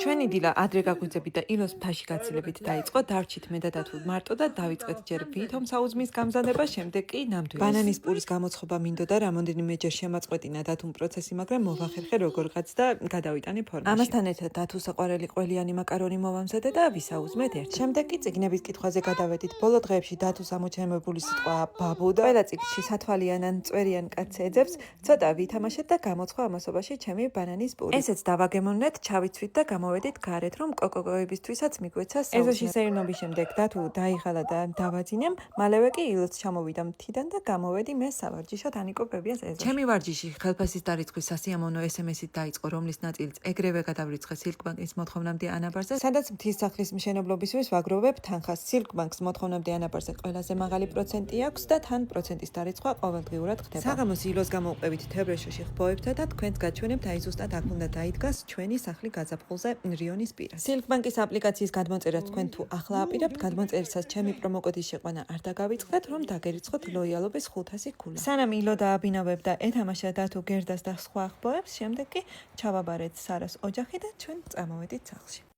ჩვენი დილა ადრე გაგვიძებით და ილოს მთაში გაცილებით დაიწყო. დარჩით მე და დათო მარტო და დავიწყეთ ჯერ ვითომ საუზმის გამზადება, შემდეგ კი ნამდვილად. ბანანის პურის გამოცხობა მინდოდა, რამოდენიმეჯერ შემაწყვეტინა დათომ პროცესი, მაგრამ მოვახერხე როგორღაც და გადავიტანე ფორმაში. ამასთან ერთად დათოს საყვარელი ყველიანი მაკარონი მოვამზადე და ვისაუზმეთ ერთად. შემდეგ კი წიგნების კითხვაზე გადავედით. ბოლო დღეებში დათოს ამოჩენებული სიტყვა ბაბუ და ყველა წიგნში სათვალიან ან მწვერიან კაცს ეძებს, ცოტა ვითამაშეთ და გამოცხვა ამასობაში ჩემი ბანანის პური. ესეც დავაგემოვნეთ, ჩავიცვით და გამოვედით გარეთ, რომ კოკოკოებისთვისაც მიგვეცა საუზმე. ეზოში სეირნობის შემდეგ დათო დაიღალა და დავაძინემ, მალევე კი ილოც ჩამოვიდა მთიდან და გამოვედი მე სავარჯიშოდ ანიკობებიას ეზოში. ჩემი ვარჯიში ხელფასის დარიცხვის სასიამოვნო SMS-ით დაიწყო, რომლის ნაწილიც ეგრევე გადავრიცხე სილკბანკის მოთხოვნამდე ანაბარზე, სადაც მთის სახლის მშენებლობისთვის ვაგროვებ თანხას. სილკბანკს მოთხოვნამდე ანაბარზე ყველაზე მაღალი პროცენტი აქვს და თან პროცენტის დარიცხვა ყოველდღიურად ხდება. საღამოს ილოს გამოვყევით თებრეშოში ხბოებთა და თქვენს გაჩვენებთ, აი ზუსტად აქ უნდა დაიდგას ჩვენი სახლი გაზაფხულზე რიონის პირას. სილკბანკის აპლიკაციის გადმოწერას თქვენ თუ ახლა აპირებთ, გადმოწერისას ჩემი პრომოკოდის შეყვანა არ დაგავიწყდეთ, რომ დაგერიცხოთ ლოიალობის 500 ქულა. სანამ ილო დააბინავებ და ეთამაშა დათო გერდას და სხვა ხბოებს, შემდეგ კი ჩავაბარეთ სარას ოჯახი და ჩვენ წამოვედით სახლში.